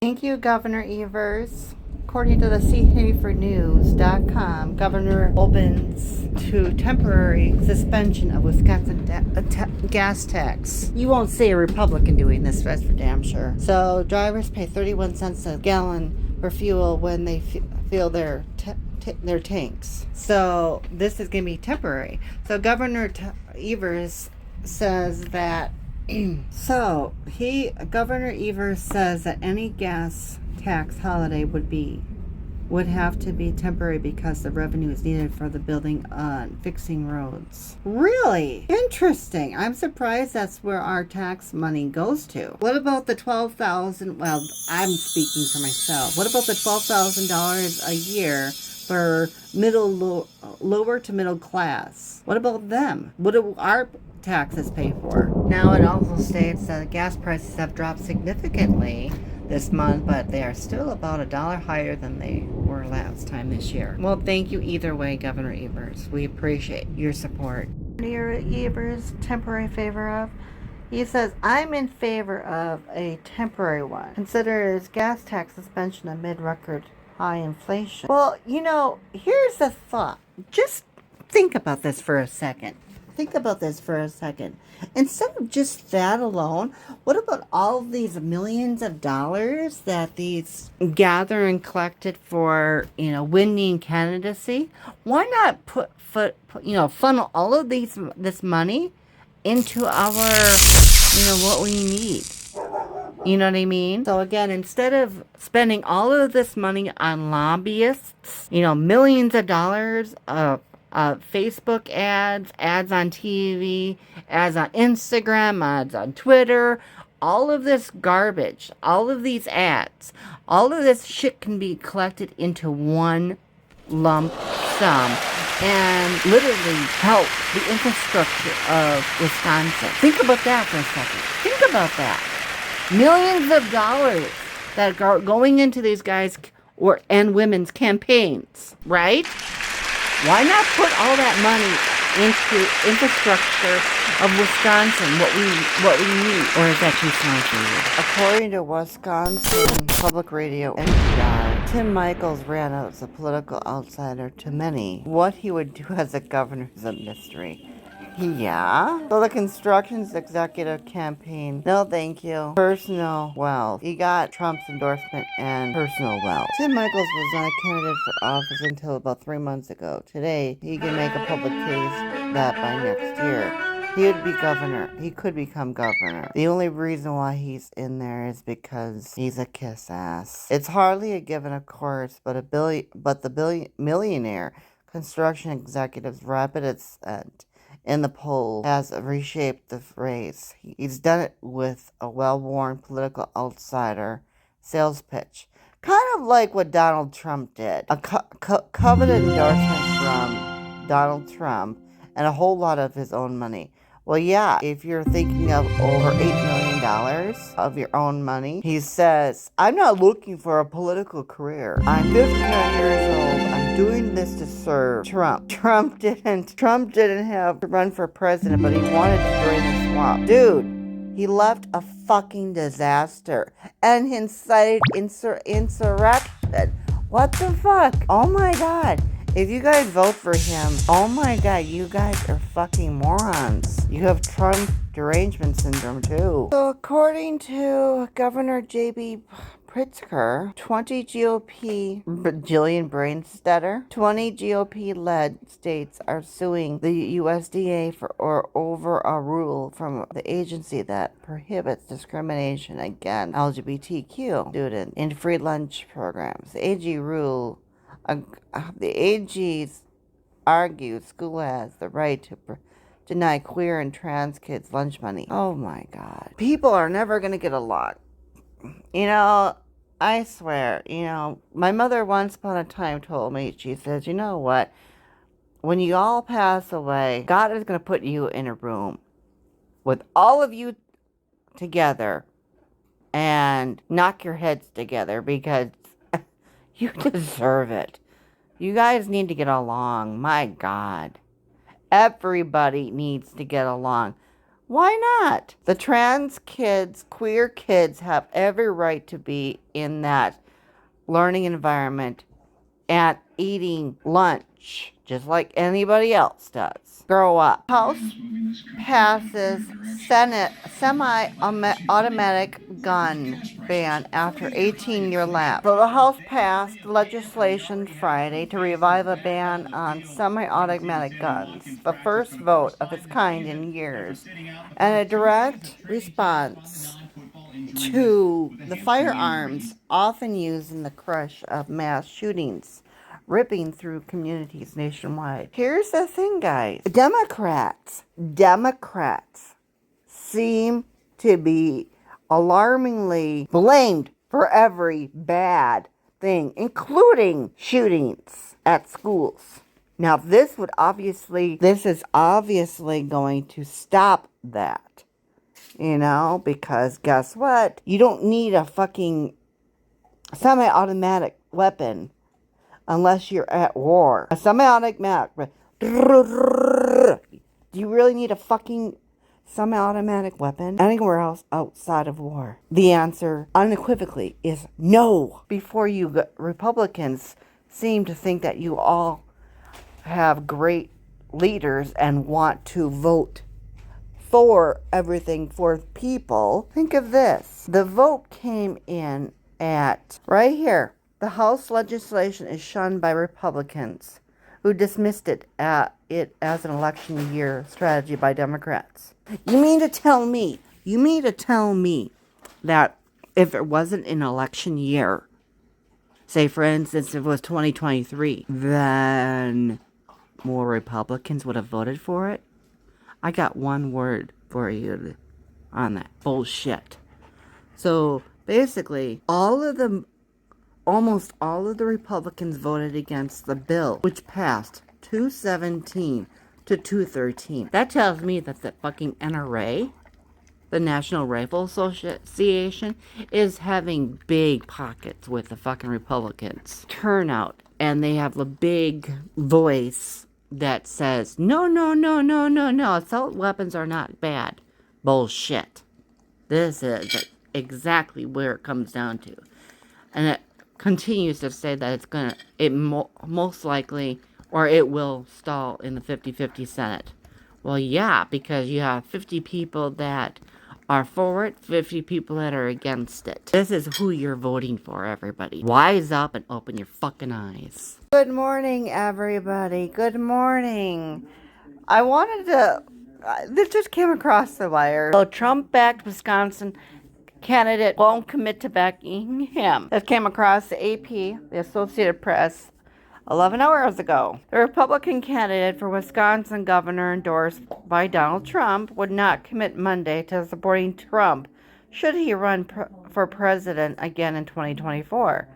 Thank you, Governor Evers. According to the CHaferNews.com, Governor opens to temporary suspension of Wisconsin gas tax. You won't see a Republican doing this, that's for damn sure. So drivers pay 31 cents a gallon for fuel when they fill their tanks. So this is going to be temporary. So Governor Evers says that Governor Evers says that any gas tax holiday would have to be temporary because the revenue is needed for the building on fixing roads. Really? Interesting. I'm surprised that's where our tax money goes to. What about the $12,000? Well, I'm speaking for myself. What about the $12,000 a year for lower to middle class? What about them? What do our taxes pay for? Now it also states that gas prices have dropped significantly this month, but they are still about $1 higher than they were last time this year. Well, thank you either way, Governor Evers. We appreciate your support. Evers, temporary favor of? He says, I'm in favor of a temporary one. Consider his gas tax suspension amid record high inflation. Well, here's the thought. Just think about this for a second. Instead of just that alone, what about all these millions of dollars that these gather and collected for, winning candidacy? Why not funnel all of this money into our, what we need? You know what I mean? So again, instead of spending all of this money on lobbyists, millions of dollars of Facebook ads on TV, ads on Instagram, ads on Twitter, all of this garbage, all of these ads, all of this shit can be collected into one lump sum and literally help the infrastructure of Wisconsin. Think about that for a second. Think about that. Millions of dollars that are going into these guys and women's campaigns, right? Why not put all that money into infrastructure of Wisconsin, what we need? Or is that too small for you? According to Wisconsin Public Radio NPR, Tim Michels ran as a political outsider to many. What he would do as a governor is a mystery. Yeah. So the construction's executive campaign. No, thank you. Personal wealth. He got Trump's endorsement and personal wealth. Tim Michels was not a candidate for office until about 3 months ago. Today, he can make a public case that by next year, he would be governor. He could become governor. The only reason why he's in there is because he's a kiss ass. It's hardly a given, of course, but the millionaire construction executive's rapid ascent in the poll has reshaped the race. He's done it with a well-worn political outsider sales pitch. Kind of like what Donald Trump did. A coveted endorsement from Donald Trump and a whole lot of his own money. Well, yeah, if you're thinking of over $8 million of your own money, he says, I'm not looking for a political career. I'm 59 years old. I'm doing this to serve Trump. Trump didn't have to run for president, but he wanted to drain the swamp. Dude, he left a fucking disaster and incited insurrection. What the fuck? Oh my God. If you guys vote for him, oh my God, you guys are fucking morons. You have Trump derangement syndrome too. So according to Governor J.B. Pritzker, 20 Jillian Brainstetter, 20 GOP-led states are suing the USDA over a rule from the agency that prohibits discrimination against LGBTQ students in free lunch programs. The AG's argues school has the right to deny queer and trans kids lunch money. Oh my God. People are never going to get along. I swear, my mother once upon a time told me, she says, you know what? When you all pass away, God is going to put you in a room with all of you together and knock your heads together because you deserve it. You guys need to get along. My God. Everybody needs to get along. Why not? The trans kids, queer kids have every right to be in that learning environment and eating lunch just like anybody else does. Grow up. House passes Senate semi-automatic gun ban after 18-year lapse. So the House passed legislation Friday to revive a ban on semi-automatic guns, the first vote of its kind in years, and a direct response to the firearms often used in the crush of mass shootings, ripping through communities nationwide. Here's the thing, guys. Democrats seem to be alarmingly blamed for every bad thing, including shootings at schools. Now, this is obviously going to stop that. You know, because guess what? You don't need a fucking semi-automatic weapon unless you're at war. A semi-automatic. Do you really need a fucking semi-automatic weapon anywhere else outside of war? The answer unequivocally is no. Before you Republicans seem to think that you all have great leaders and want to vote for everything for people. Think of this. The vote came in at right here. The House legislation is shunned by Republicans who dismissed it as an election year strategy by Democrats. You mean to tell me that if it wasn't an election year, say for instance if it was 2023, then more Republicans would have voted for it? I got one word for you on that. Bullshit. So basically, almost all of the Republicans voted against the bill, which passed 217 to 213. That tells me that the fucking NRA, the National Rifle Association, is having big pockets with the fucking Republicans. Turnout. And they have a big voice that says, no, assault weapons are not bad. Bullshit. This is exactly where it comes down to. And it continues to say that most likely, or it will stall in the 50-50 Senate. Well, yeah, because you have 50 people that are for it, 50 people that are against it. This is who you're voting for, everybody. Wise up and open your fucking eyes. Good morning, everybody. Good morning. I wanted to... this just came across the wire. So Trump-backed Wisconsin candidate won't commit to backing him. This came across the AP, the Associated Press, 11 hours ago. The Republican candidate for Wisconsin governor endorsed by Donald Trump would not commit Monday to supporting Trump should he run for president again in 2024.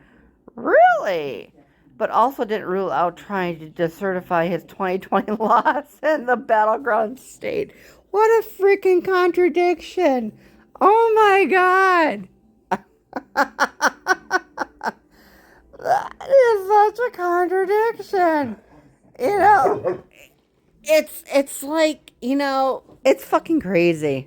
Really? But also didn't rule out trying to decertify his 2020 loss in the battleground state. What a freaking contradiction. Oh my God. That is such a contradiction. You know, it's like, you know, it's fucking crazy.